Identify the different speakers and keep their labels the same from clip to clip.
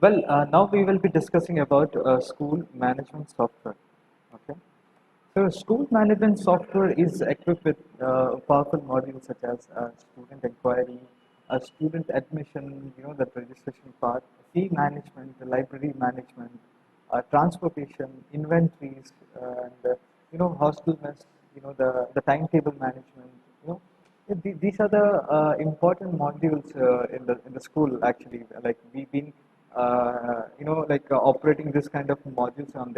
Speaker 1: Now we will be discussing about school management software. Okay. So school management software is equipped with powerful modules such as student inquiry, student admission, the registration part, fee management, the library management, transportation, inventories, and hostel mess, the timetable management. You know, these are the important modules in the school actually. Like we've been operating this kind of modules on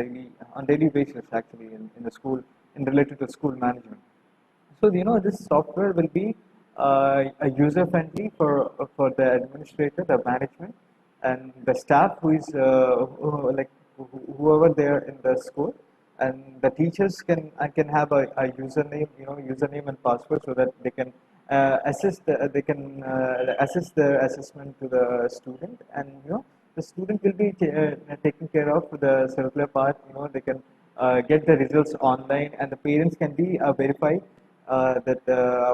Speaker 1: daily basis actually in the school in related to school management. So this software will be user friendly for the administrator, the management, and the staff who is whoever there in the school, and the teachers can have a username, username and password so that they can assist the assessment to the student, and the student will be taking care of the circular part. They can get the results online, and the parents can be verified that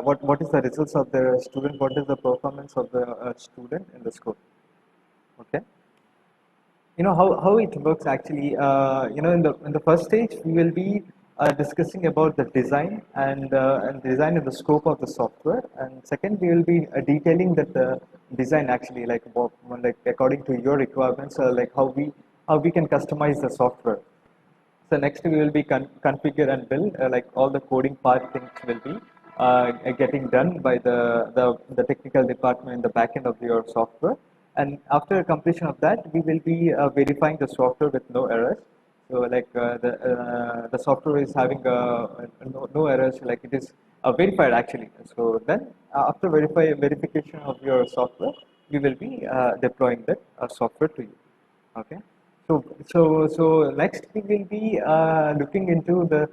Speaker 1: what is the results of the student, what is the performance of the student in the school. Okay. How it works actually. In the first stage we will be discussing about the design and design and the scope of the software, and second we will be detailing that the design actually, like according to your requirements, like how we can customize the software. So next we will be configure and build, like all the coding part things will be getting done by the technical department in the backend of your software. And after completion of that, we will be verifying the software with no errors. So like the software is having no errors, like it is verified actually. So then after verification of your software, we will be deploying that software to you. Okay. So next we will be looking into the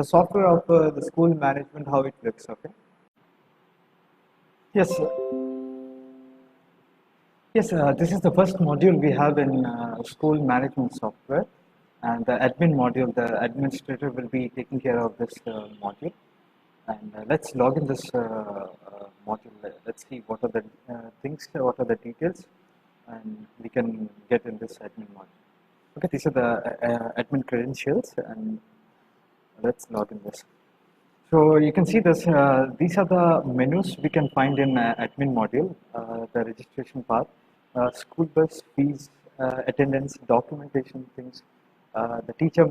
Speaker 1: software of the school management, how it looks. Okay. Yes. Yes. This is the first module we have in school management software, and the admin module. The administrator will be taking care of this module. And let's log in this module. Let's see what are the things, what are the details, and we can get in this admin module. Okay, these are the admin credentials, and let's log in this. So you can see this. These are the menus we can find in admin module. The registration part, school bus fees, attendance, documentation things, the teacher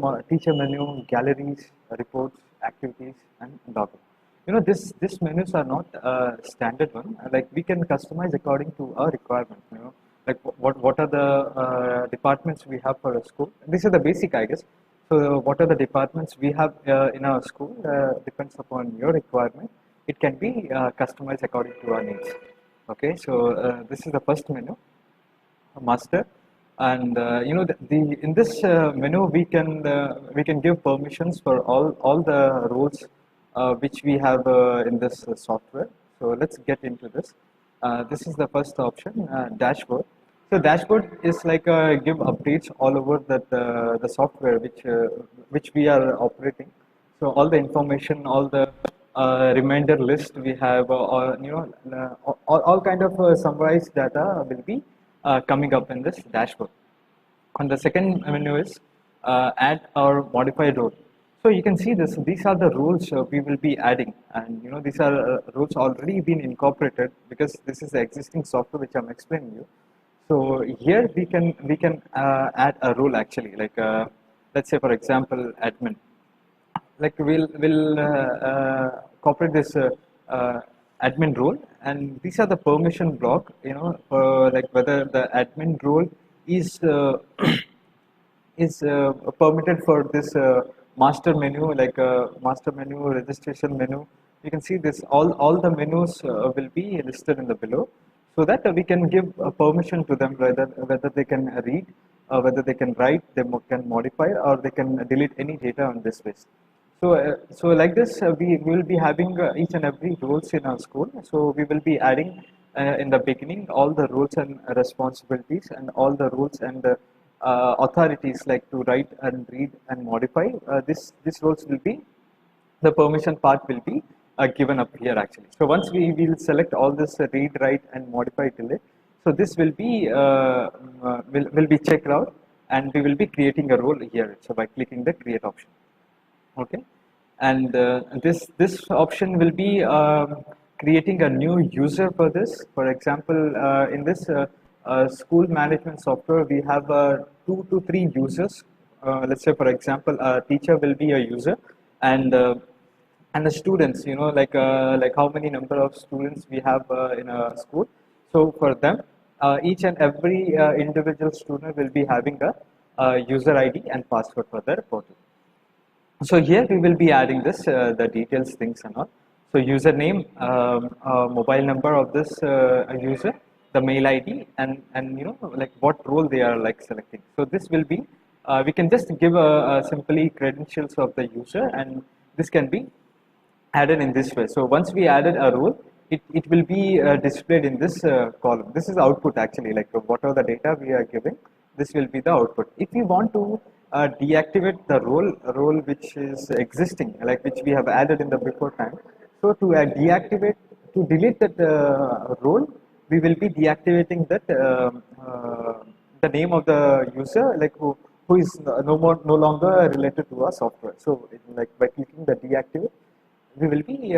Speaker 1: menu, galleries, reports, activities, and login. This menus are not standard one. Like we can customize according to our requirement. Like what are the departments we have for a school. These are the basic, I guess. So what are the departments we have in our school depends upon your requirement. It can be customized according to our needs. Okay, so this is the first menu, master, and the in this menu we can give permissions for all the roles which we have in this software. So let's get into this. This is the first option, dashboard. So dashboard is like give updates all over the software which we are operating. So all the information, all the reminder list we have, or all kind of summarized data will be coming up in this dashboard. And the second menu is add or modify role. So you can see this. These are the rules we will be adding, and these are rules already been incorporated because this is the existing software which I'm explaining you. So here we can add a rule actually, like let's say for example admin. Like we'll incorporate this admin role, and these are the permission block. For like whether the admin role is is permitted for this master menu, like master menu, registration menu. You can see this, all the menus will be listed in the below, so that we can give permission to them, whether they can read, whether they can write, they can modify, or they can delete any data on this list. So like this, we will be having each and every roles in our school. So we will be adding in the beginning all the roles and responsibilities, and all the rules and authorities, like to write and read and modify. This roles will be, the permission part will be given up here actually. So once we will select all this read, write, and modify, delete. So this will be checked out, and we will be creating a role here. So by clicking the create option, okay, and this option will be creating a new user for this. For example, in this school management software, we have 2 to 3 users. Let's say, for example, a teacher will be a user, and and the students, like how many number of students we have in a school. So for them, each and every individual student will be having a user ID and password for their portal. So here we will be adding this, the details, things and all. So username, mobile number of this user, the mail ID, and like what role they are like selecting. So this will be, we can just give a simply credentials of the user, and this can be added in this way. So once we added a role, it will be displayed in this column. This is output actually, like whatever the data we are giving, this will be the output. If we want to deactivate the role which is existing, like which we have added in the before time, so to deactivate, to delete that role, we will be deactivating that the name of the user, like who is no longer related to our software. So like by clicking the deactivate, we will be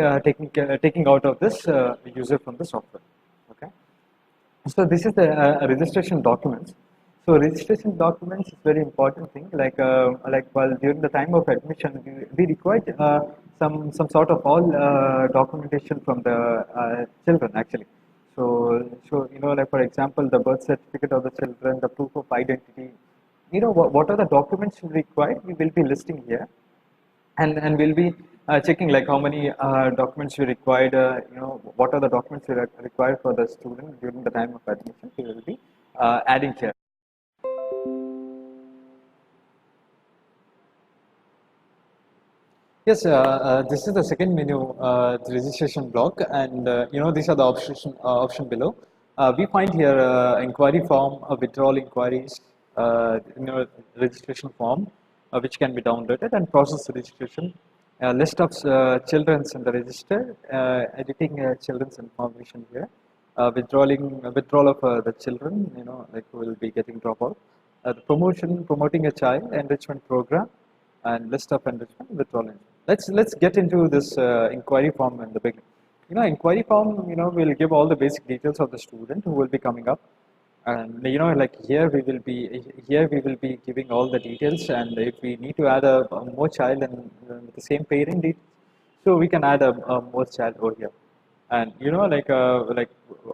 Speaker 1: taking out of this user from the software. Okay. So this is the registration documents. So registration documents is very important thing. Like while during the time of admission, we required some sort of all documentation from the children actually. So like for example, the birth certificate of the children, the proof of identity. What are the documents required? We will be listing here, and we'll be checking like how many documents we required, what are the documents we required for the student during the time of admission. We will be adding here. Yes, this is the second menu, the registration block, and these are the option below. We find here inquiry form, withdrawal inquiries, registration form, which can be downloaded, and process registration, list of children's in the register, editing children's information here, withdrawal of the children, like who will be getting dropout, the promoting a child enrichment program, and list of enrichment withdrawal. Let's get into this inquiry form in the beginning. Inquiry form, will give all the basic details of the student who will be coming up, and like here we will be giving all the details, and if we need to add a more child and the same parent details, so we can add a more child over here. And like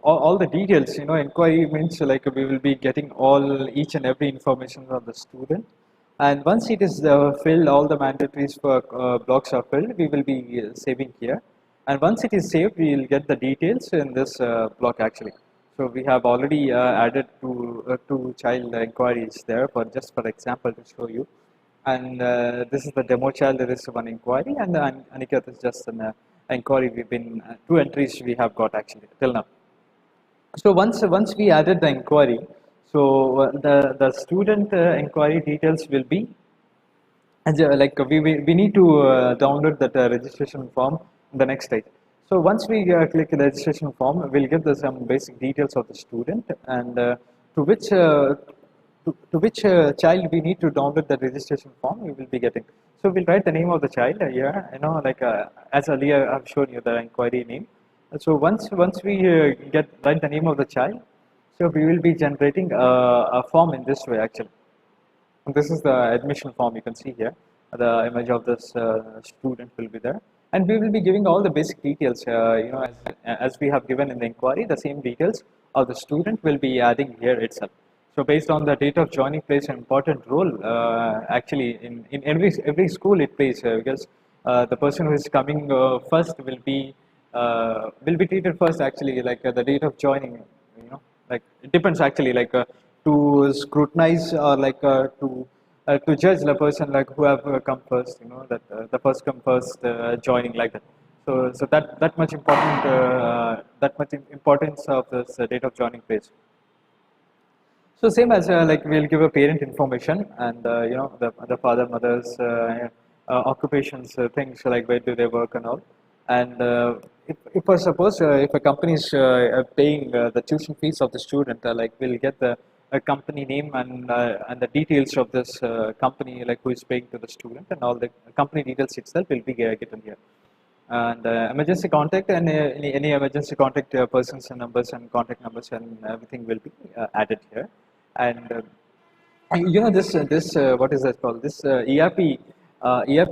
Speaker 1: all the details, inquiry means like we will be getting all each and every information of the student, and once it is filled, all the mandatories for blocks are filled, we will be saving here. And once it is saved, we will get the details in this block actually. So we have already added two child inquiries there, for just for example to show you. And this is the demo child. There is one inquiry, and Aniket is just an inquiry. We've been 2 entries we have got actually till now. So once we added the inquiry, so the student inquiry details will be, and like we need to download that registration form in the next stage. So once we click the registration form, we'll give some basic details of the student, and to which child we need to download the registration form we will be getting. So we'll write the name of the child here, like as earlier I've shown you the inquiry name. So once we write the name of the child, so we will be generating a form in this way actually. This is the admission form. You can see here the image of this student will be there, and we will be giving all the basic details. As we have given in the inquiry, the same details of the student will be adding here itself. So based on the date of joining plays an important role actually in every school it plays, because the person who is coming first will be treated first actually, like the date of joining, like it depends actually, like to scrutinize or like to judge the person like who have come first, that the first come first joining, like that. So that much important, importance of this date of joining plays. So same as like we'll give a parent information, and the father mother's occupations, things like where do they work and all, and
Speaker 2: if I suppose if a company is paying the tuition fees of the student, like we'll get the company name and the details of this company, like who is paying to the student, and all the company details itself will be given here. And emergency contact and any emergency contact persons and numbers and contact numbers and everything will be added here. And you know this what is that called? This ERP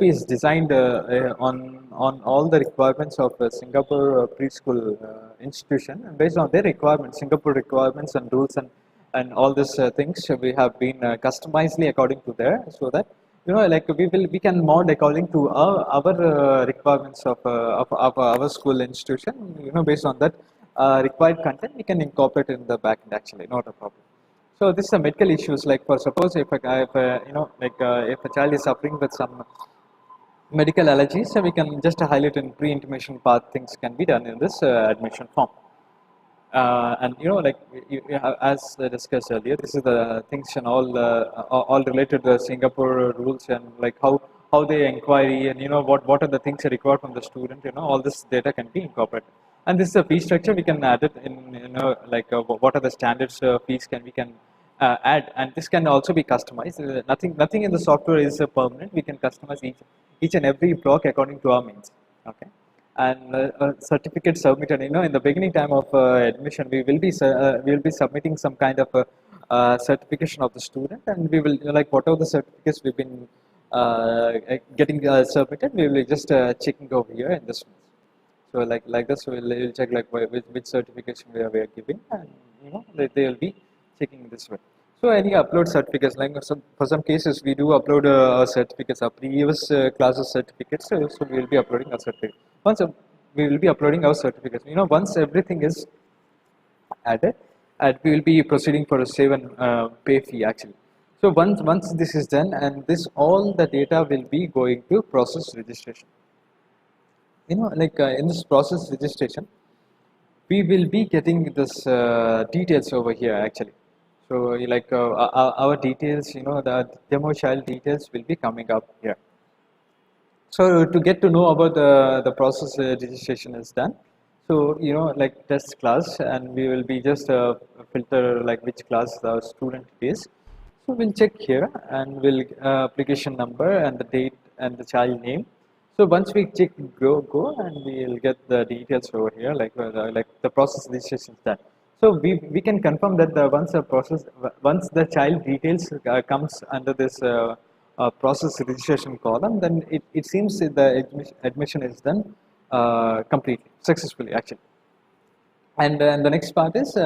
Speaker 2: is designed on all the requirements of Singapore preschool institution, and based on their requirements, Singapore requirements and rules and all these things we have been customizedly according to there, so that like we can mod according to our requirements of our school institution. Based on that required content, we can incorporate in the backend actually, not a problem. So this is a medical issues, like for suppose if a guy, if a, if a child is suffering with some medical allergies, so we can just highlight in pre-intimation part things can be done in this admission form. And like as discussed earlier, this is the things and all related to the Singapore rules, and like how they inquiry, and what are the things required from the student. All this data can be incorporated. And this is a fee structure. We can add it in. Like what are the standards fees we can add, and this can also be customized. Nothing in the software is permanent. We can customize each and every block according to our needs. Okay. And certificate submitted, in the beginning time of admission, we will be submitting some kind of certification of the student, and we will, like whatever the certificates we've been getting submitted, we will be just checking over here in this one. So like this, we'll check like which certification we are giving, and they will be checking this way. So any upload certificates, like for some cases we do upload our certificates, our previous classes certificates. So we will be uploading our certificate. Once we will be uploading our certificates. Once everything is added, and we will be proceeding for a save and pay fee actually. So once this is done, and this all the data will be going to process registration. Like in this process registration, we will be getting this details over here actually. So like our details, the demo child details will be coming up here. So to get to know about the process registration is done. So like test class, and we will be just filter like which class the student is. So we'll check here, and we'll application number and the date and the child name. So once we check go, and we'll get the details over here, like the process registration is done. So we can confirm that once the child details comes under this process registration column, then it seems that the admission is done completely successfully actually. And the next part is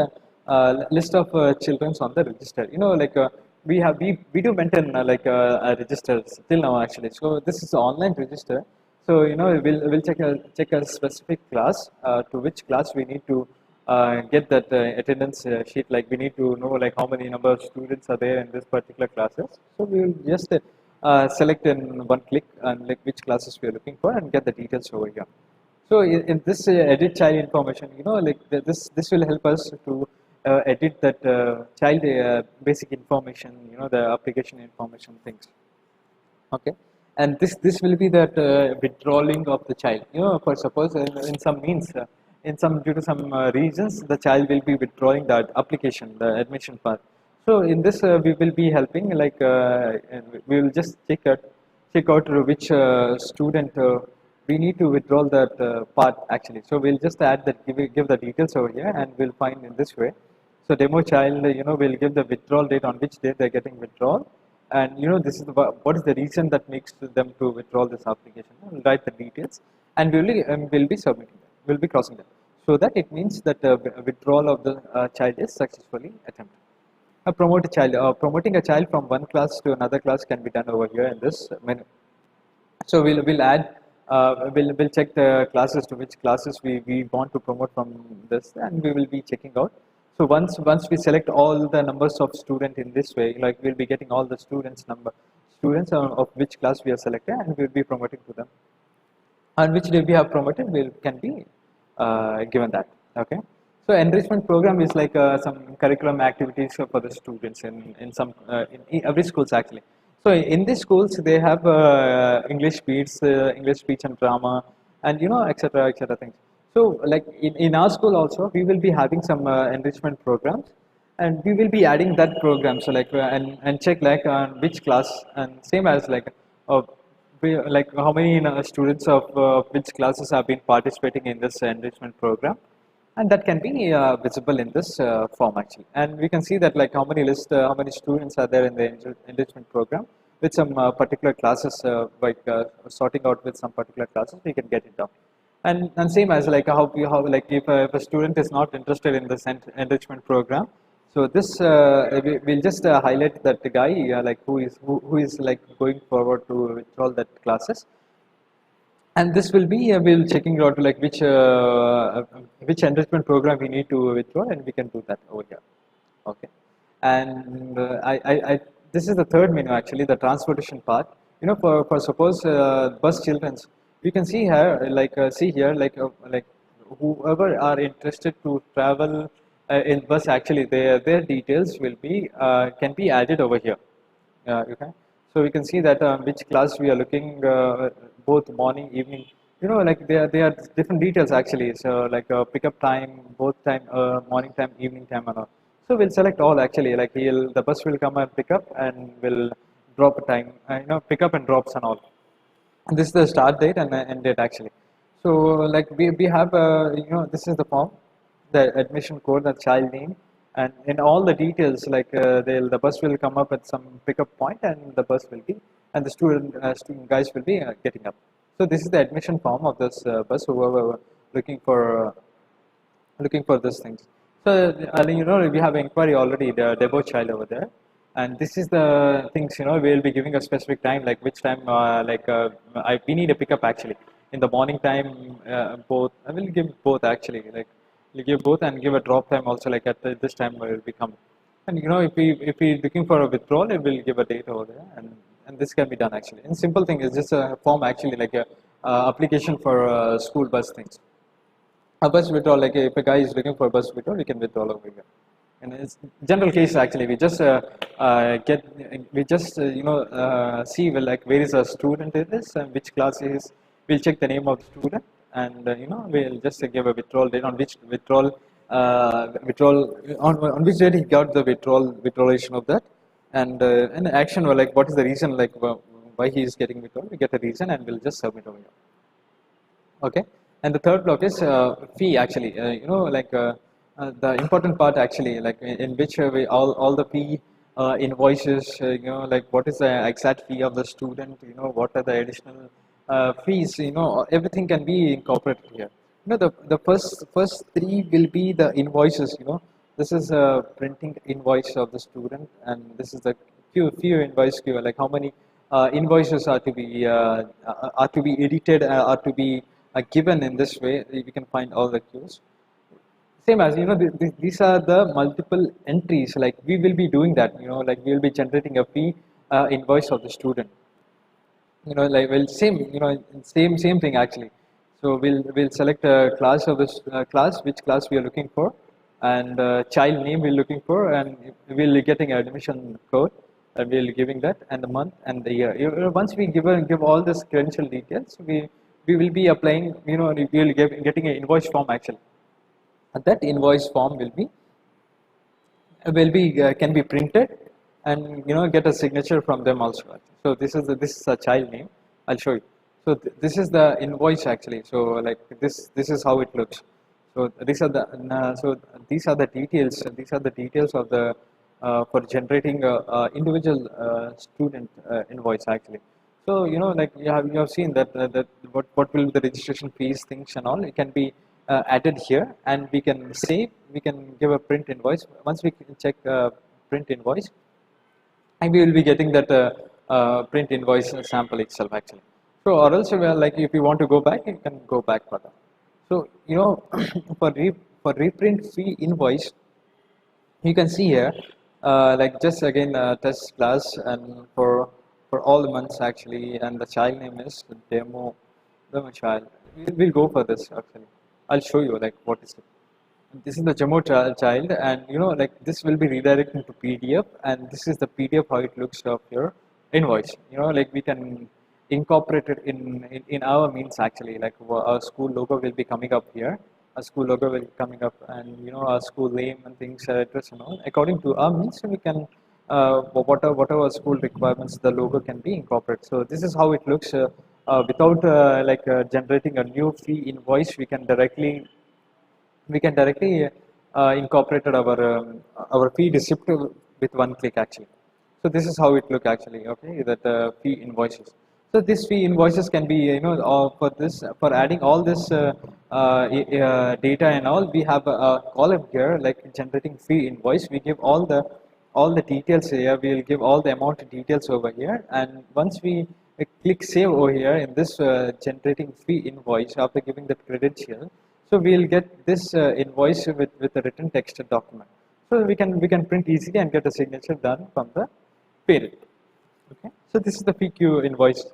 Speaker 2: list of children on the register. Like we do maintain a register till now actually. So this is an online register. So we'll check a specific class, to which class we need to get that attendance sheet. Like we need to know like how many number of students are there in this particular classes. So we will just select in one click and like which classes we are looking for, and get the details over here. So in this edit child information, like this will help us to edit that child basic information, the application information things. Okay, and this will be that withdrawing of the child. For suppose in some means, in some due to some reasons, the child will be withdrawing that application, the admission part. So in this, we will be helping, like we will just check out which student we need to withdraw that part actually. So we'll just add that, give the details over here, and we'll find in this way. So demo child, we'll give the withdrawal date, on which date they're getting withdrawal, and this is what is the reason that makes them to withdraw this application. We'll write the details, and we'll be submitting them. We'll be crossing them, so that it means that withdrawal of the child is successfully attempted. Promoting a child from one class to another class can be done over here in this menu. So we'll add, we'll check the classes, to which classes we want to promote from this, and we will be checking out. So once we select all the numbers of student in this way, like we'll be getting all the students of which class we are selected, and we'll be promoting to them. On which day we have promoted, can be given that. Okay. So enrichment program is like some curriculum activities for the students in some in every schools actually. So in these schools they have English speech and drama, and etc. things. So like in our school also, we will be having some enrichment programs, and we will be adding that program. So like and check like on which class, and same as like uh, like how many students of which classes have been participating in this enrichment program, and that can be visible in this form actually. And we can see that like how many students are there in the enrichment program with some particular classes, sorting out with some particular classes, we can get it down. And same as like how like if a student is not interested in this enrichment program, so this we'll just highlight that the guy like who is like going forward to withdraw that classes, and this will be we'll checking out like which enrichment program we need to withdraw, and we can do that over here. Okay. And this is the third menu actually, the transportation part. You know, for suppose bus childrens, you can see here see here like whoever are interested to travel in bus, actually their details will be can be added over here. Okay. So we can see that which class we are looking, both morning, evening. You know, like they are different details actually. So like pickup time, both time, morning time, evening time, and all. So we'll select all actually. Like the bus will come and pick up, and will drop a time. Pick up and drops and all. And this is the start date and the end date actually. So like we have this is the form, the admission code, the child name, and in all the details like the bus will come up at some pickup point, and the bus will be, and the student guys will be getting up. So this is the admission form of this bus, whoever looking for these things. So we have inquiry already, the demo child over there, and this is the things, we'll be giving a specific time, like which time we need a pickup actually in the morning time. Both I will give both actually, like we'll give both and give a drop time also, like at this time will be coming. And if we looking for a withdrawal, it will give a date over there, and this can be done actually. And simple thing is just a form actually, like a application for school bus things. A bus withdrawal, like if a guy is looking for a bus withdrawal, we can withdraw over here. And it's general case actually, we just see like where is a student it is and which class he is. We'll check the name of the student, and we'll just give a withdrawal date, on which withdrawal on which date he got the withdrawalation of that, and action, or like what is the reason, like why he is getting withdrawal. We get the reason, and we'll just submit over here. Okay. And the third block is fee actually. The important part actually, like in which we all the fee invoices, like what is the exact fee of the student, what are the additional fees, everything can be incorporated here. The first three will be the invoices. This is a printing invoice of the student, and this is the few invoice queue, like how many invoices are to be edited, are to be given in this way. We can find all the queues. Same as these are the multiple entries. Like we will be doing that. Like we will be generating a fee invoice of the student. Like well, same thing actually. So we'll select a class of this class, which class we are looking for, and child name we're looking for, and we'll be getting admission code, and we'll giving that, and the month and the year. Once we give all this credential details, we will be applying. We will getting an invoice form actually. And that invoice form will be can be printed, and get a signature from them also. So this is a child name. I'll show you. So this is the invoice actually. So like this is how it looks. So these are the these are the details. These are the details of the for generating a individual student invoice actually. So like you have seen that what will be the registration fees, things and all. It can be added here, and we can save. We can give a print invoice. Once we check print invoice, and we will be getting that print invoice sample itself actually. So or else like if you want to go back, you can go back for that. So for reprint fee invoice, you can see here like just again test class, and for all the months actually, and the child name is demo child. We'll go for this actually. I'll show you like what is it. This is the demo child, and like this will be redirected to PDF, and this is the PDF how it looks of your invoice. Like we can incorporated in our means actually. Like our school logo will be coming up here. Our school logo will be coming up, and our school name and things, address and all. According to our means, we can whatever school requirements, the logo can be incorporated. So this is how it looks. Without generating a new fee invoice, we can directly incorporate our fee receipt with one click actually. So this is how it look actually. Okay, that fee invoices. So this fee invoices can be for adding all this data and all. We have a column here like generating fee invoice. We give all the details here. We will give all the amount details over here, and once we click save over here in this generating fee invoice after giving the credential, so we'll get this invoice with a written text document. So we can print easily and get a signature done from the parent. Okay. So this is the PQ invoice.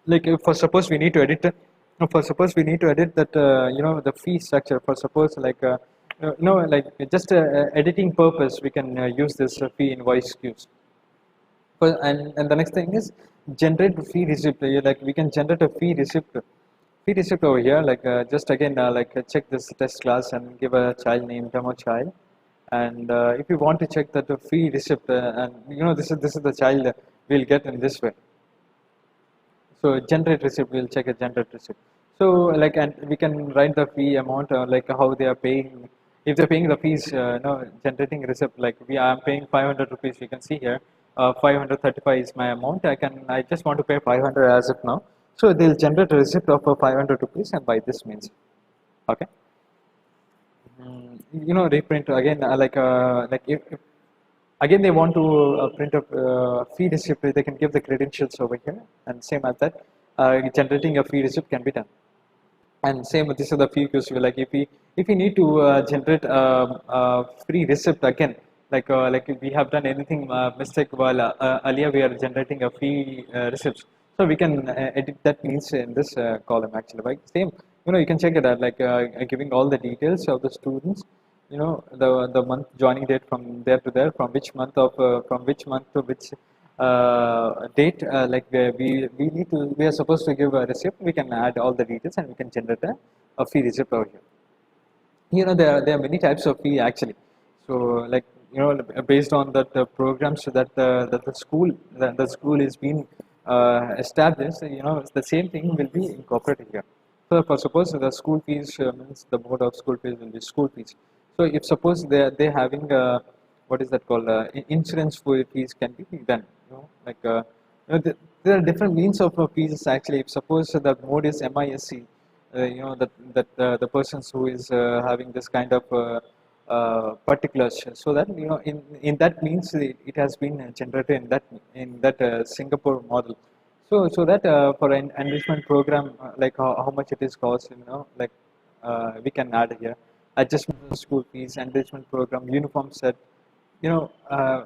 Speaker 2: Like for suppose we need to edit. For suppose we need to edit that the fee structure. For suppose like like just editing purpose, we can use this fee invoice queues. And the next thing is generate fee receipt. Like we can generate a fee receipt over here. Like just again check this test class and give a child name demo child. And if you want to check that the fee receipt and this is the child we'll get in this way. So generate receipt, we'll check a generate receipt. So like, and we can write the fee amount, like how they are paying. If they're paying the fees, generating receipt, like I'm paying 500 rupees. You can see here, 535 is my amount. I just want to pay 500 as of now. So they'll generate a receipt of 500 rupees, and by this means, okay. Reprint again, like if again they want to print a fee receipt, they can give the credentials over here, and same as that, generating a fee receipt can be done. And same with this is the fee queues. Like if we need to generate a free receipt again, like if we have done anything mistake while earlier we are generating a fee receipts, so we can edit that means in this column actually. Right, same, you can check it out, like giving all the details of the students, the month joining date from there to there, from which month to which date, like we are supposed to give a receipt. We can add all the details and we can generate a fee receipt over here. There are many types of fee actually. So like, based on that programs that the school is being established, the same thing will be incorporated here. So for suppose the school fees means the mode of school fees will be school fees. So if suppose they're having what is that called, insurance fees can be done, like there are different means of fees actually. If suppose the mode is MISC, that the persons who is having this kind of particulars, so that in that means it has been generated in that Singapore model. So that for an enrichment program, like how much it is cost, like we can add here adjustment of school fees, enrichment program, uniform set,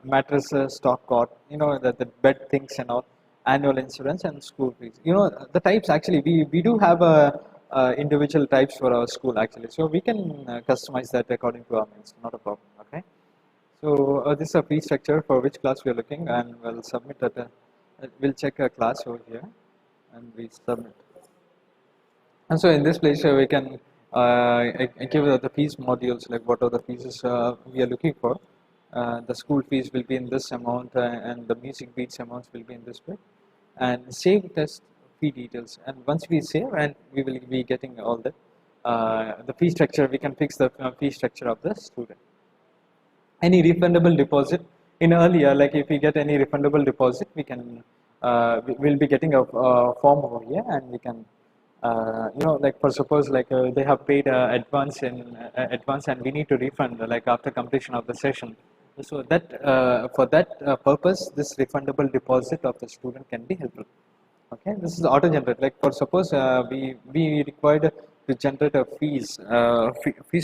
Speaker 2: mattresses, stock cot, the bed things and all, annual insurance and school fees. The types actually, we do have individual types for our school actually. So we can customize that according to our needs, not a problem, okay? So this is a fee structure for which class we are looking, and we'll submit that. We'll check a class over here, and we submit. And so in this place, we can give the fees modules, like what are the fees we are looking for. The school fees will be in this amount, and the music beats amounts will be in this way. And save test fee details. And once we save, and we will be getting all that. The fee structure, we can fix the fee structure of the student. Any refundable deposit in earlier, like if we get any refundable deposit, we can we'll be getting a form over here, and we can like for suppose like they have paid advance and we need to refund like after completion of the session. So that for that purpose, this refundable deposit of the student can be helpful. Okay, this is auto generate. Like for suppose we required to generate a fees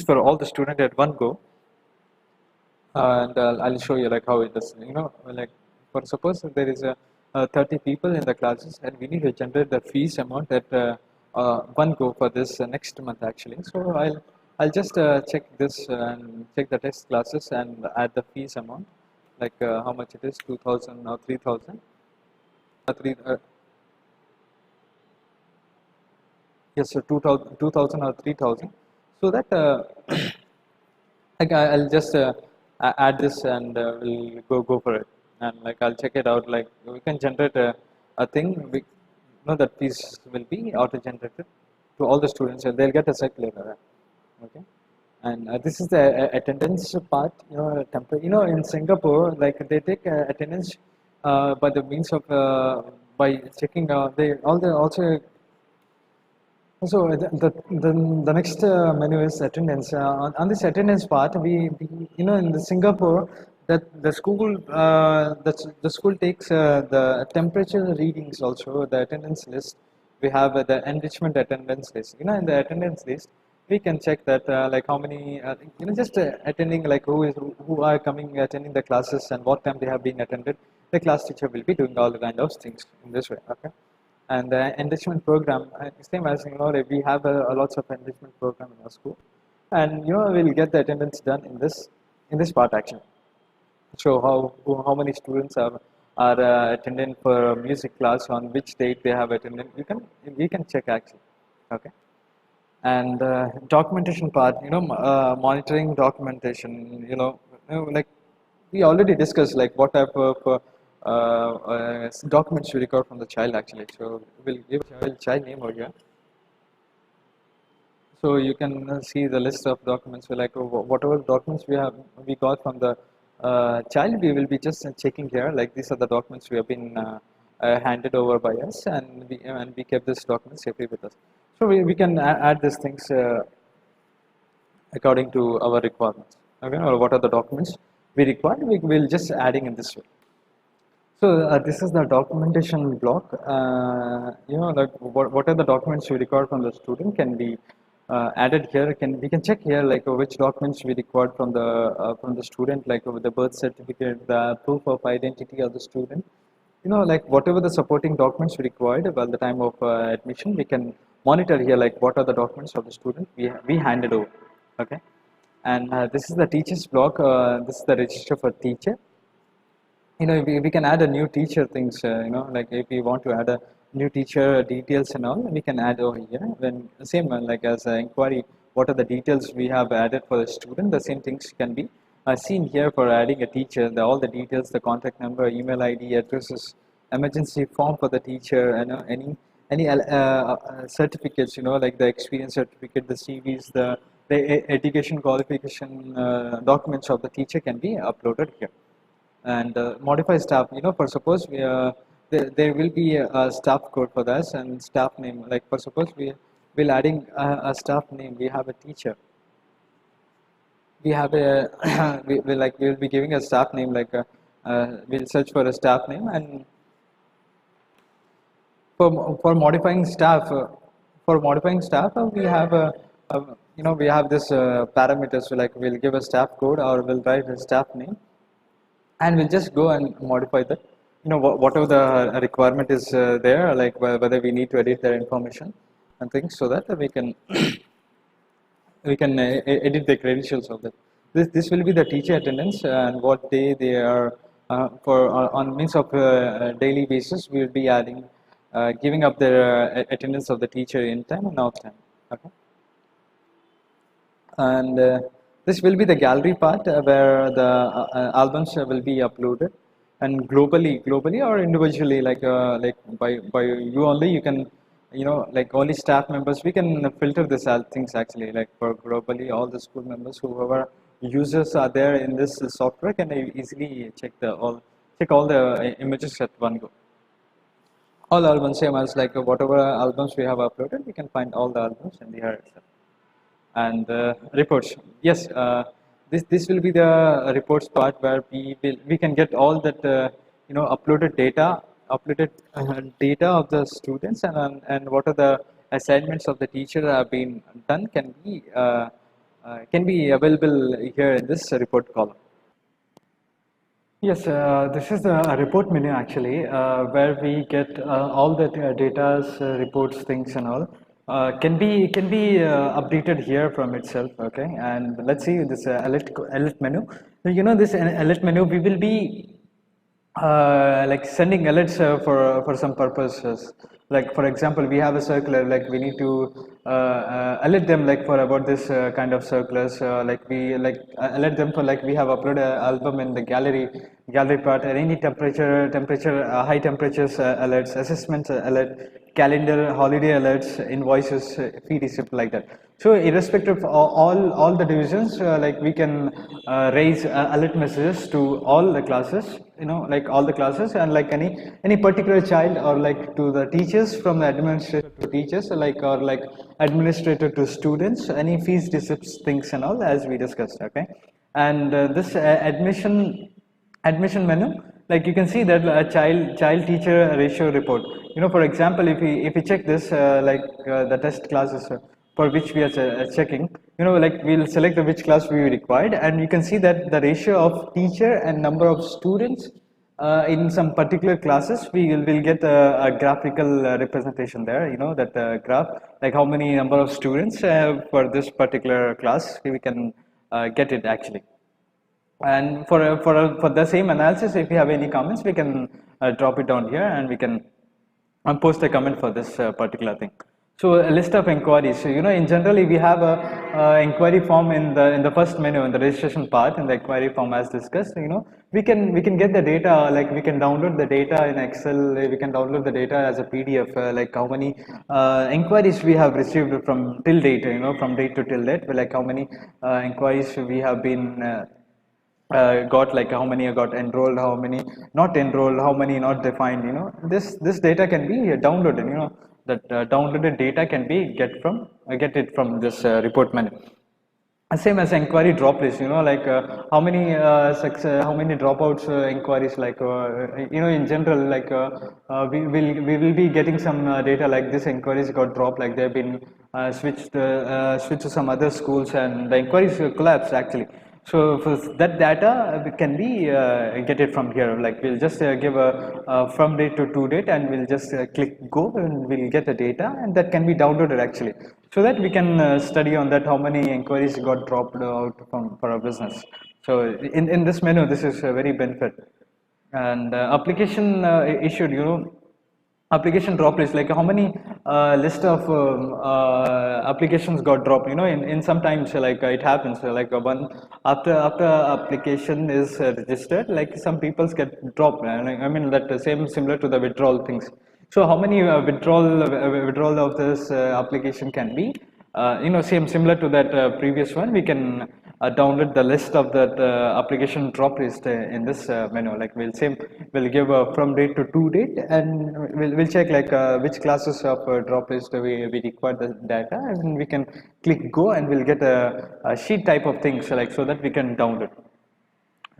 Speaker 2: for all the student at one go, and I'll show you like how it is. Like for suppose there is a 30 people in the classes, and we need to generate the fees amount at one go for this next month actually. So I'll just check this and check the test classes and add the fees amount, like how much it is, 2,000 or 3,000. 3 yes, so 2000 or 3000, so that like I'll just add this and we'll go for it, and like I'll check it out. Like we can generate a thing. We know that piece will be auto generated to all the students, and they'll get a circulator. Okay, and this is the attendance part. In Singapore, like they take attendance by the means of by checking they all the also. So the next menu is attendance. On this attendance part, in the Singapore, that the school takes the temperature readings also, the attendance list. We have the enrichment attendance list. In the attendance list, we can check that like how many just attending, like who are coming attending the classes and what time they have been attended. The class teacher will be doing all the kind of things in this way. Okay, and the enrichment program, same as like we have a lots of enrichment program in our school, and we'll get the attendance done in this part actually. So how many students are attending for a music class, on which date they have attended. We can check actually. Okay, and documentation part, monitoring documentation. Like we already discussed, like what type of documents we record from the child actually. So we'll give child name over here. So you can see the list of documents. So like whatever documents we got from the child, we will be just checking here. Like these are the documents we have been handed over by us, and we kept this document safely with us. So we can add these things according to our requirements. Okay, or what are the documents we require? We will just adding in this way. So this is the documentation block. Like what are the documents we require from the student can be added here. We can check here like which documents we required from the student, like the birth certificate, the proof of identity of the student. Like whatever the supporting documents we required at the time of admission, we can monitor here like what are the documents of the student we handed over. Okay, and this is the teachers block. This is the register for teacher. We can add a new teacher things, like if we want to add a new teacher details and all, we can add over here. When same like as an inquiry, what are the details we have added for the student, the same things can be seen here for adding a teacher. All the details, the contact number, email ID, addresses, emergency form for the teacher, and any certificates, like the experience certificate, the CVs, the education qualification documents of the teacher can be uploaded here. And modify staff, for suppose there will be a staff code for this, and staff name, like for suppose we will adding a staff name. We have a teacher, we have a we'll be giving a staff name, like we'll search for a staff name, and for modifying staff we have we have this parameters. So like we'll give a staff code, or we'll write a staff name, and we'll just go and modify that, whatever the requirement is there, like whether we need to edit their information and things, so that we can edit the credentials of that. This will be the teacher attendance, and what day they are for on means of daily basis. We will be adding giving up the attendance of the teacher in time and out time. Okay, and this will be the gallery part where the albums will be uploaded, and globally or individually, like by you only, you can like only staff members, we can filter this things actually. Like for globally, all the school members, whoever users are there in this software, can easily check all the images at one go. All albums, same as like whatever albums we have uploaded, we can find all the albums in here itself. And reports, yes, this will be the reports part, where we can get all that uploaded data of the students, and what are the assignments of the teacher have been done, can be available here in this report column. Yes, this is the report menu actually, where we get all the data, reports, things, and all. Can be updated here from itself. Okay, and let's see this alert menu. This alert menu, we will be like sending alerts for some purposes. Like for example, we have a circular, like we need to alert them like for about this kind of circulars, like we like alert them for like we have uploaded an album in the gallery part, and any temperature high temperatures alerts, assessments alert, calendar holiday alerts, invoices, fee receipt, like that. So irrespective of all the divisions, like we can raise alert messages to all the classes, like all the classes, and like any particular child, or like to the teachers, from the administrator to teachers, like, or like administrator to students, any fees receipts things and all, as we discussed. Okay. And this admission menu, like you can see that a child teacher ratio report. For example, if we check this, like the test classes for which we are checking, like we'll select the which class we required, and you can see that the ratio of teacher and number of students in some particular classes, will get a graphical representation there, that graph, like how many number of students for this particular class we can get it actually. And for the same analysis, if you have any comments, we can drop it down here, and we can post a comment for this particular thing. So a list of inquiries. So, in generally we have a inquiry form in the first menu, in the registration part, in the inquiry form as discussed. We can get the data, like we can download the data in Excel. We can download the data as a PDF, like how many inquiries we have received from till date. From date to till date, like how many inquiries we have been. Got, like how many got enrolled, how many not enrolled, how many not defined. This data can be downloaded. That downloaded data can be get it from this report menu. Same as inquiry drop list. Like how many dropouts inquiries, like in general, like we will be getting some data, like this inquiries got dropped, like they've been switched to some other schools, and the inquiries collapsed actually. So for that data, we can be get it from here. Like we'll just give a from date to date, and we'll just click go, and we'll get the data, and that can be downloaded actually, so that we can study on that how many inquiries got dropped out for our business. So in this menu, this is a very benefit. And application issued. Application drop list, like how many list of applications got dropped. In sometimes, like it happens, like one after application is registered, like some people's get dropped. I mean that same similar to the withdrawal things. So how many withdrawal of this application can be, same similar to that previous one. We can download the list of that application drop list in this menu. Like we'll give from date to date, and we'll check like which classes of drop list we require the data, and we can click go, and we'll get a sheet type of things, like so that we can download.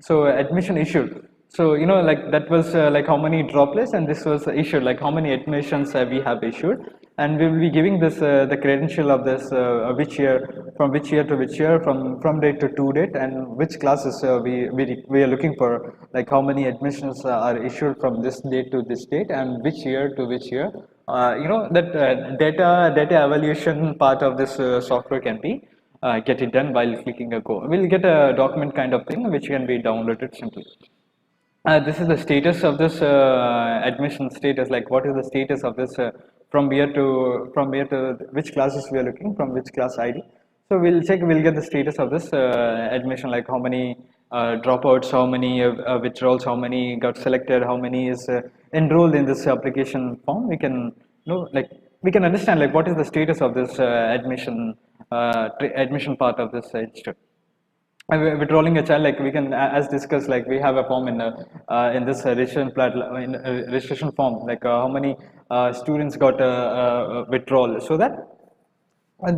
Speaker 2: So admission issued. So like that was like how many droplets, and this was issued, like how many admissions we have issued, and we will be giving this the credential of this which year, from which year to which year, from date to date, and which classes we are looking for, like how many admissions are issued from this date to this date, and which year to which year. That data evaluation part of this software can be get it done while clicking a go. We'll get a document kind of thing which can be downloaded simply. This is the status of this admission status, like what is the status of this from here to which classes we are looking, from which class ID. So we'll get the status of this admission, like how many dropouts, how many withdrawals, how many got selected, how many is enrolled in this application form. We can like we can understand like what is the status of this admission part of this institute. Withdrawing a child, like we can, as discussed, like we have a form in this registration form, like how many students got withdrawal, so that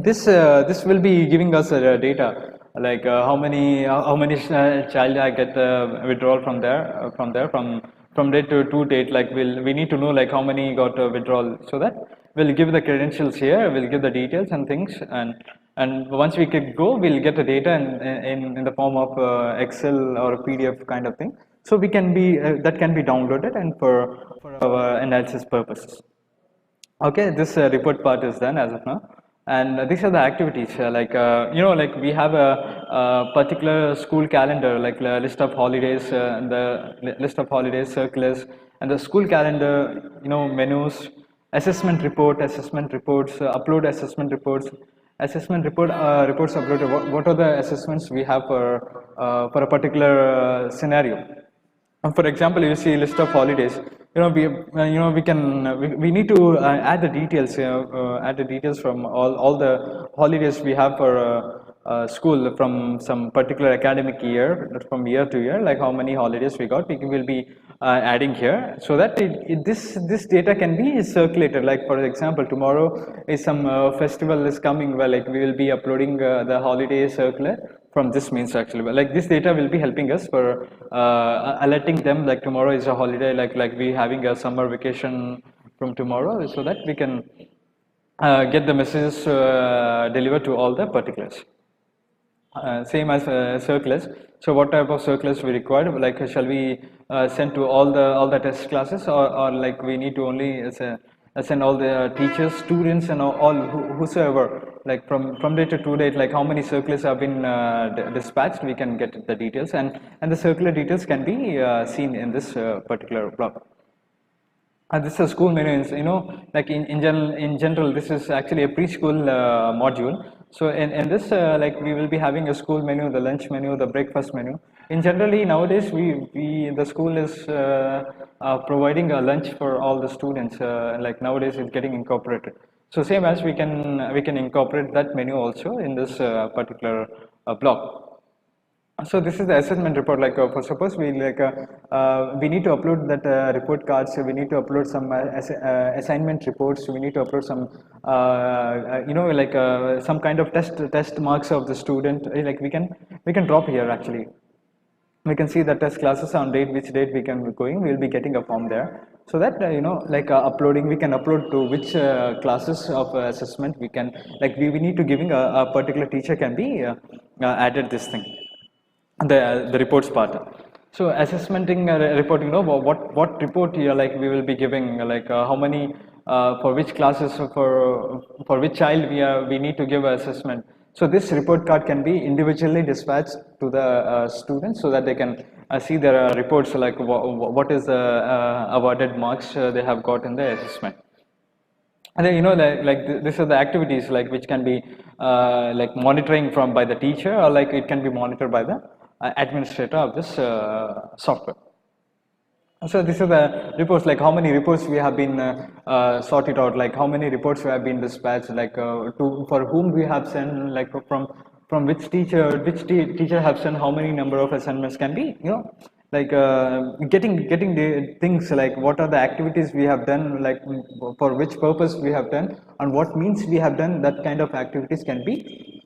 Speaker 2: this will be giving us data, like how many child I get withdrawal from date to date. Like we need to know like how many got withdrawal, so that we'll give the credentials here, we'll give the details and things, and once we click go, we'll get the data in the form of Excel or a PDF kind of thing. So we can be that can be downloaded and for our analysis purposes. Okay, this report part is done as of now, and these are the activities. Like we have a particular school calendar, like a list of holidays, and the list of holidays circulars, and the school calendar, menus, assessment reports, upload assessment reports uploaded. What are the assessments we have for a particular scenario? For example, you see a list of holidays. We can we need to add the details. Add the details from all the holidays we have for school from some particular academic year, from year to year. Like how many holidays we got, we will be adding here, so that this data can be circulated. Like for example, tomorrow is some festival is coming, where like we will be uploading the holiday circular from this means actually. But like this data will be helping us for alerting them like tomorrow is a holiday, like we having a summer vacation from tomorrow, so that we can get the messages delivered to all the particulars. Same as circulars. So what type of circulars we require? Like shall we send to all the test classes, or like we need to only send all the teachers, students, and all whosoever, like from date to date, like how many circulars have been dispatched? We can get the details, and the circular details can be seen in this particular block. This is a school menu. Like in general, this is actually a preschool module. So in this, like we will be having a school menu, the lunch menu, the breakfast menu. In generally nowadays, we the school is providing a lunch for all the students. Like nowadays, it's getting incorporated. So same as we can incorporate that menu also in this particular block. So this is the assessment report. Like for suppose we need to upload that report cards. So we need to upload some assignment reports. We need to upload some some kind of test marks of the student. Like we can drop here actually. We can see the test classes on date, which date we can be going. We'll be getting a form there, so that uploading, we can upload to which classes of assessment we can, like we need to giving a particular teacher can be added this thing, the reports part. So assessmenting reporting, what report here, like we will be giving, like how many for which classes, for which child we need to give assessment. So this report card can be individually dispatched to the students, so that they can see their reports, like what is the awarded marks they have got in the assessment. And then these are the activities like which can be like monitoring from by the teacher, or like it can be monitored by the administrator of this software. So this is the reports, like how many reports we have been sorted out, like how many reports we have been dispatched, like to for whom we have sent, like from which teacher have sent how many number of assignments can be, like getting the things, like what are the activities we have done, like for which purpose we have done, and what means we have done. That kind of activities can be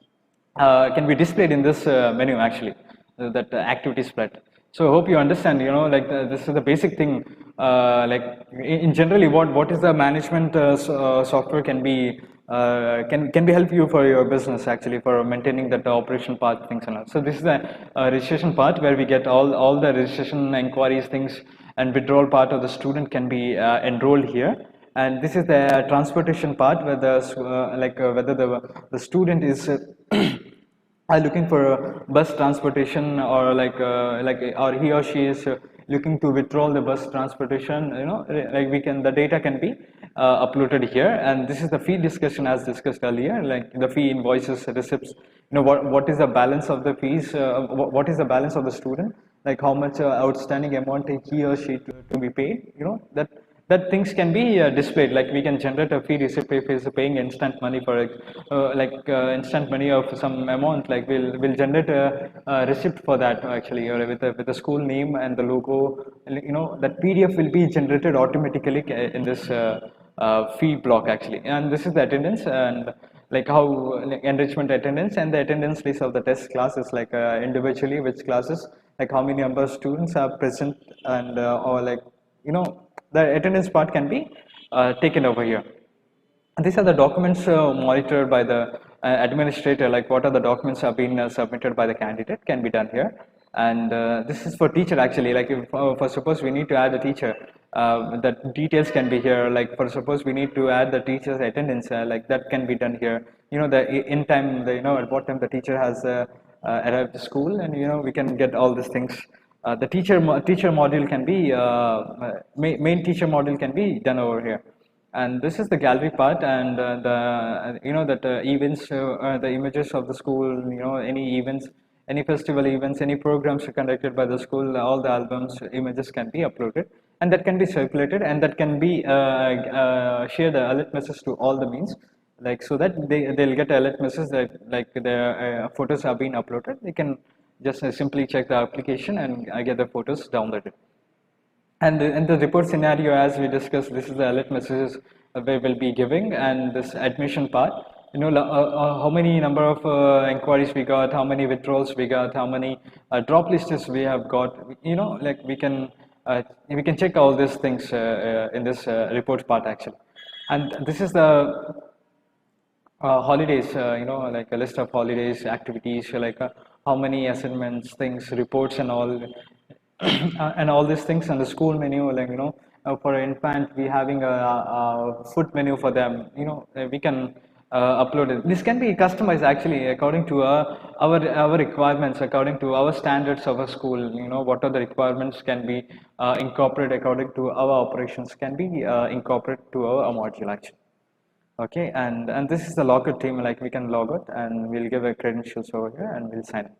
Speaker 2: displayed in this menu actually, that activity spread. So hope you understand, like this is the basic thing, like in generally what is the management software can be help you for your business actually, for maintaining that operation part things and all. So this is the registration part, where we get all the registration inquiries things, and withdrawal part of the student can be enrolled here. And this is the transportation part, where whether the student is are looking for a bus transportation, or or he or she is looking to withdraw the bus transportation, like the data can be uploaded here. And this is the fee discussion as discussed earlier, like the fee invoices, receipts, what is the balance of the fees, what is the balance of the student, like how much outstanding amount he or she to be paid, that things can be displayed. Like we can generate a fee receipt if is paying instant money for instant money of some amount, like we'll generate a receipt for that actually, or with the school name and the logo. That PDF will be generated automatically in this fee block actually. And this is the attendance, and like how enrichment attendance, and the attendance list of the test classes, like individually which classes, like how many number of students are present, and or like the attendance part can be taken over here. And these are the documents monitored by the administrator, like what are the documents have been submitted by the candidate can be done here. And this is for teacher actually, like if, for suppose we need to add a teacher, the details can be here. Like for suppose we need to add the teacher's attendance, like that can be done here. The in time, at what time the teacher has arrived to school, and we can get all these things. The teacher module can be main teacher module can be done over here. And this is the gallery part, and the that events, the images of the school, any events, any festival events, any programs conducted by the school, all the albums images can be uploaded, and that can be circulated, and that can be share the alert message to all the means, like so that they'll get alert message that like the photos have been uploaded. They can just simply check the application and get the photos downloaded. And in the report scenario, as we discussed, this is the alert messages we will be giving, and this admission part. How many number of inquiries we got, how many withdrawals we got, how many drop lists we have got. Like we can check all these things in this report part actually. And this is the holidays, like a list of holidays, activities, like how many assignments, things, reports, and all, and all these things on the school menu. Like for infant, we having a food menu for them. We can upload it. This can be customized actually according to our requirements, according to our standards of a school. What are the requirements can be incorporated according to our operations, can be incorporated to our module actually. Okay, and this is the logger team. Like we can log it, and we'll give a credentials over here, and we'll sign in.